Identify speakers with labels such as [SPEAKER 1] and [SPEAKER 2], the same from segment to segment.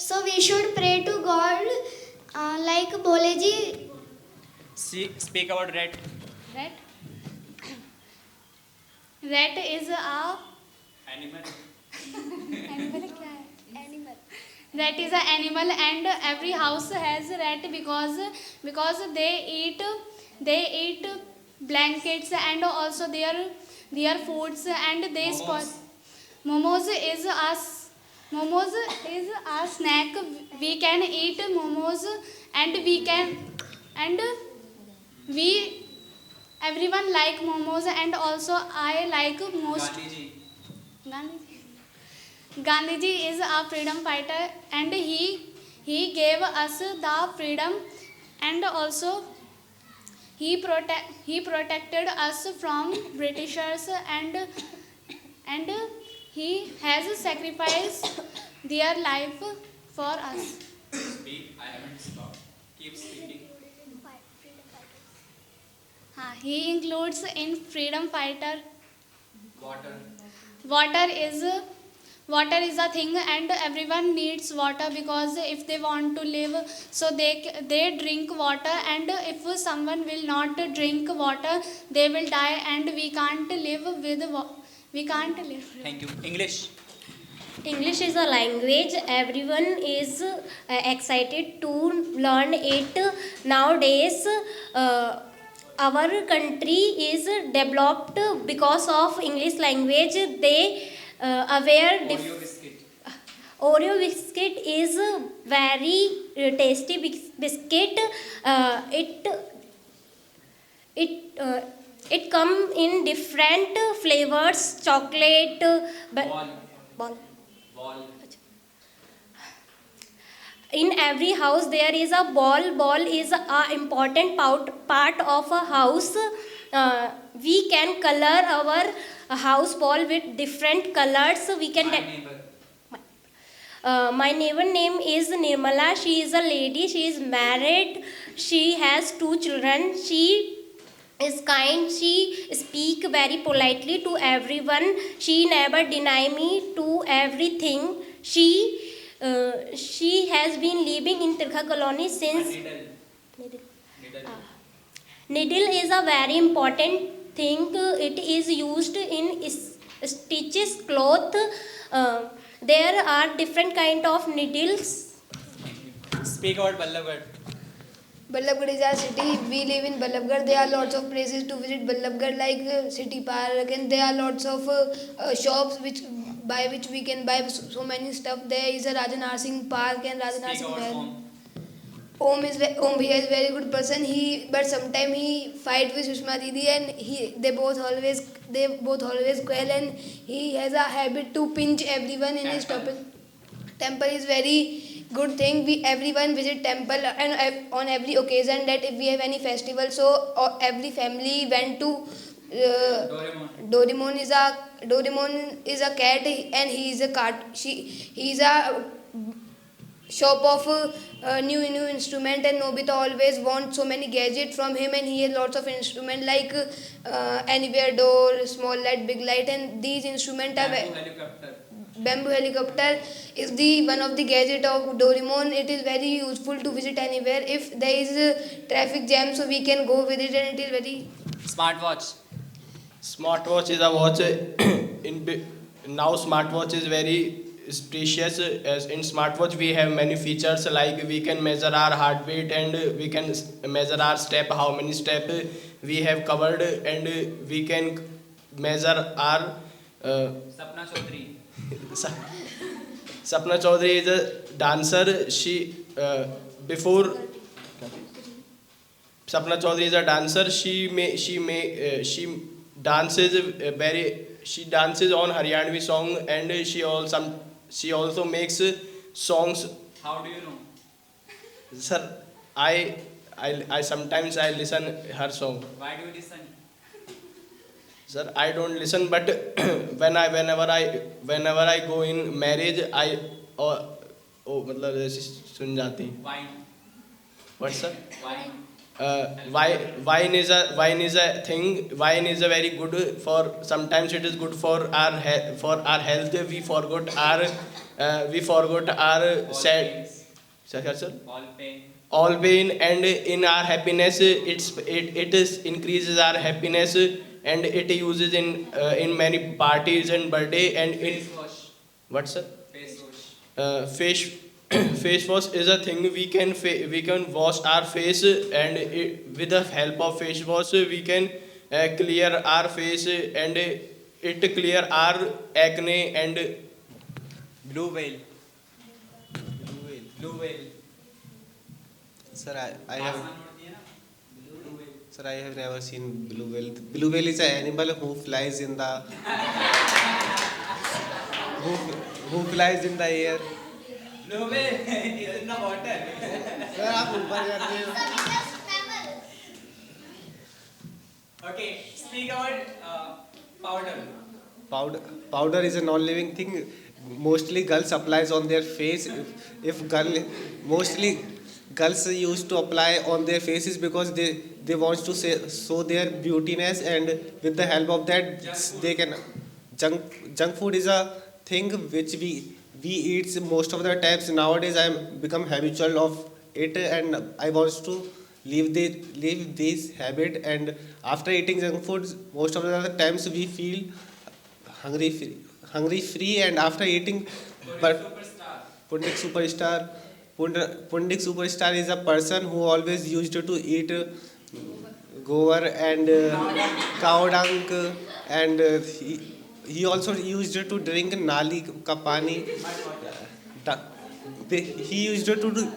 [SPEAKER 1] So we should pray to God, like Bhole ji.
[SPEAKER 2] Speak about rat.
[SPEAKER 3] Rat. Rat is a
[SPEAKER 2] Animal.
[SPEAKER 3] animal. क्या है?
[SPEAKER 1] Animal.
[SPEAKER 3] Rat is an animal, and every house has rat because they eat blankets and also their foods, and they spoil. Momos is a snack. We can eat momos, and we everyone like momos, and also I like most. Gandhi. Gandhiji is a freedom fighter, and he gave us the freedom, and also he protected us from Britishers, and he has sacrificed their life for us.
[SPEAKER 2] Speak. I haven't stopped. Keep speaking.
[SPEAKER 3] He includes in freedom fighter.
[SPEAKER 2] Water.
[SPEAKER 3] Water is a thing, and everyone needs water, because if they want to live, so they drink water, and if someone will not drink water, they will die, and we can't live.
[SPEAKER 2] Thank you. English.
[SPEAKER 4] English is a language. Everyone is excited to learn it nowadays. Our country is developed because of English language. They aware.
[SPEAKER 2] Oreo biscuit.
[SPEAKER 4] Oreo biscuit is a very tasty biscuit. It come in different flavors. Chocolate. Ball. In every house there is a ball. Ball is a important part of a house. We can color our house ball with different colors. We can my neighbor name is Nirmala. She is a lady. She is married. She has 2 children. She is kind. She speak very politely to everyone. She never deny me to everything. She has been living in Tirkha colony since. Needle is a very important thing. It is used in stitches cloth. There are different kind of needles.
[SPEAKER 2] Speak about Ballabgarh.
[SPEAKER 5] Ballabgarh is our city. We live in Ballabgarh. There are lots of places to visit Ballabgarh, like City Park, and there are lots of shops by which we can buy so many stuff. There is a Raja Narsingh Park and Raja
[SPEAKER 2] Speak
[SPEAKER 5] Narsingh
[SPEAKER 2] about
[SPEAKER 5] Mahal.
[SPEAKER 2] Om.
[SPEAKER 5] Om Bhaiya is a very good person. But sometimes he fight with Sushma Didi, and they both always quarrel, and he has a habit to pinch everyone in his temple. Temple is very good thing. Everyone visit temple, and on every occasion that if we have any festival, so every family went to Doraemon is a cat, and he is a he is a shop of new instrument, and Nobita always wants so many gadgets from him, and he has lots of instruments like anywhere door, small light, big light, and these instruments are bamboo helicopter is the one of the gadget of Doraemon. It is very useful to visit anywhere. If there is a traffic jam, so we can go with it, and it is very.
[SPEAKER 2] Smartwatch.
[SPEAKER 6] Smartwatch is a watch. Now smartwatch is very precious. As in smartwatch we have many features, like we can measure our heartbeat, and we can measure our step, how many step we have covered, and we can measure our
[SPEAKER 2] Sapna Chaudhary.
[SPEAKER 6] Sapna Chaudhary is a dancer. She Sapna Chaudhary is a dancer. She dances she dances on Haryanvi song, and she also makes songs.
[SPEAKER 2] How do you know?
[SPEAKER 6] Sir, I sometimes I listen her song.
[SPEAKER 2] Why do you listen?
[SPEAKER 6] Sir, I don't listen, but whenever I go in marriage, मतलब ऐसे सुन जाती.
[SPEAKER 2] Wine.
[SPEAKER 6] What, sir?
[SPEAKER 2] Wine.
[SPEAKER 6] Wine is a thing. Wine is a very good for. Sometimes it is good for our health. We forgot our we forgot our
[SPEAKER 2] All
[SPEAKER 6] sad.
[SPEAKER 2] pains,
[SPEAKER 6] Sir?
[SPEAKER 2] all pain.
[SPEAKER 6] All pain, and in our happiness it is increases our happiness, and it uses in many parties and birthday and in
[SPEAKER 2] Face wash,
[SPEAKER 6] what, sir?
[SPEAKER 2] face wash.
[SPEAKER 6] Face face wash is a thing we can wash our face, and with the help of face wash we can clear our face, and it clear our acne and
[SPEAKER 2] Blue whale, blue whale.
[SPEAKER 7] Sir, I have
[SPEAKER 2] आसमान में उड़ती है ना, blue whale.
[SPEAKER 7] sir, I have never seen blue whale. Blue whale is an animal who flies in the who flies in the air.
[SPEAKER 2] Blue whale is in the water.
[SPEAKER 7] Sir, आप ऊपर जाते हो.
[SPEAKER 2] Okay, speak about powder.
[SPEAKER 7] Powder is a non-living thing. Mostly girls applies on their face. If mostly girls used to apply on their faces because they want to show their beautiness, and with the help of that they can. Junk food is a thing which we eat most of the times. Nowadays I am become habitual of it, and I want to leave this habit. And after eating junk food, most of the times we feel hungry free, and after eating. But
[SPEAKER 2] Superstar.
[SPEAKER 7] Pundik superstar is a person who always used to eat gobar and cow dung, and he also used to drink nali ka pani. He used to do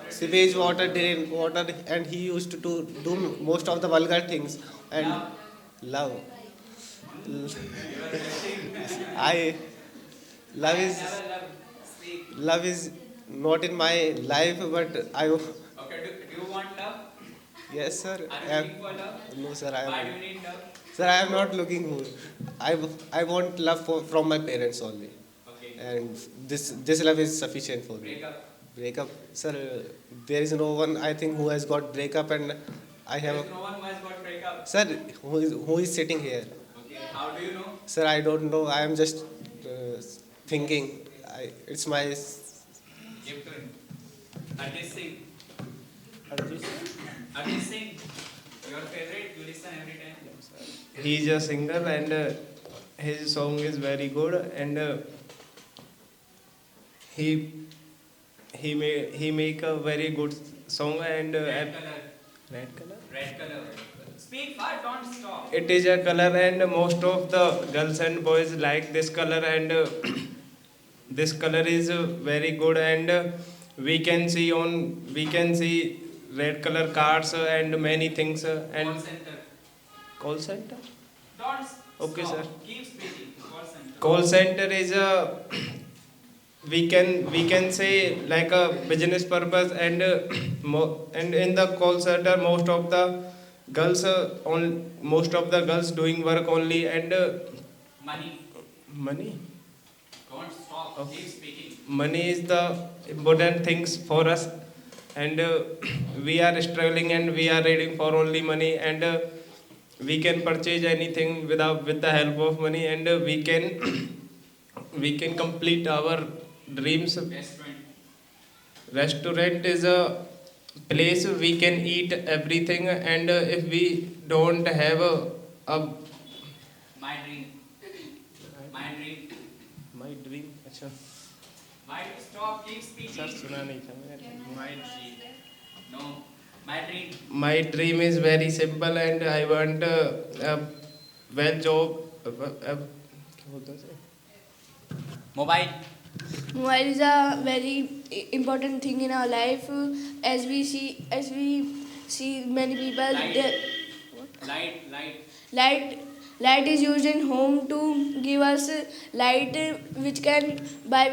[SPEAKER 7] sewage water, drain water, and he used to do most of the vulgar things. And love. Love is not in my life, but I.
[SPEAKER 2] Okay, do you want love?
[SPEAKER 7] Yes, sir.
[SPEAKER 2] Are you looking for love?
[SPEAKER 7] No, sir.
[SPEAKER 2] Why do you need love?
[SPEAKER 7] Sir, I am not looking for. I want love from my parents only,
[SPEAKER 2] Okay.
[SPEAKER 7] and this love is sufficient for me. Breakup, sir. There is no one, I think, who has got breakup, and I
[SPEAKER 2] There
[SPEAKER 7] have.
[SPEAKER 2] is no one who has got breakup.
[SPEAKER 7] Sir, who is sitting here?
[SPEAKER 2] Okay, how do you know?
[SPEAKER 7] Sir, I don't know. I am just thinking. It's my.
[SPEAKER 2] Give to him. Arjit Singh. Arjit Singh. Your favorite? You listen every time.
[SPEAKER 6] he is a singer, and his song is very good, and he make a very good song, and
[SPEAKER 2] Red color.
[SPEAKER 6] red color.
[SPEAKER 2] Red color. Speak fast, don't stop.
[SPEAKER 6] It is a color, and most of the girls and boys like this color, and this color is very good, and we can see red color cards and many things,
[SPEAKER 2] Call
[SPEAKER 6] and
[SPEAKER 2] center.
[SPEAKER 6] call center.
[SPEAKER 2] Don't
[SPEAKER 6] Okay,
[SPEAKER 2] stop.
[SPEAKER 6] sir.
[SPEAKER 2] Keep speaking. Call center.
[SPEAKER 6] Call center is a we can say like a business purpose, and and in the call center most of the girls doing work only, and
[SPEAKER 2] Money.
[SPEAKER 6] money
[SPEAKER 2] Don't stop.
[SPEAKER 6] Okay.
[SPEAKER 2] Keep speaking.
[SPEAKER 6] money is the important things for us, and we are struggling, and we are reading for only money, and we can purchase anything with the help of money, and we can complete our dreams.
[SPEAKER 2] Restaurant.
[SPEAKER 6] Restaurant is a place we can eat everything, and if we don't have a
[SPEAKER 2] My dream. My dream.
[SPEAKER 6] my dream, अच्छा
[SPEAKER 2] Why do you stop? Keep speaking.
[SPEAKER 6] Sir सुना नहीं था मैंने.
[SPEAKER 2] My dream. No. My dream.
[SPEAKER 6] My dream is very simple, and I want a well job. क्या बोलते हैं sir?
[SPEAKER 2] Mobile.
[SPEAKER 5] Mobile is a very important thing in our life. As we see many people.
[SPEAKER 2] Light.
[SPEAKER 5] Light is used in home to give us light, which can by which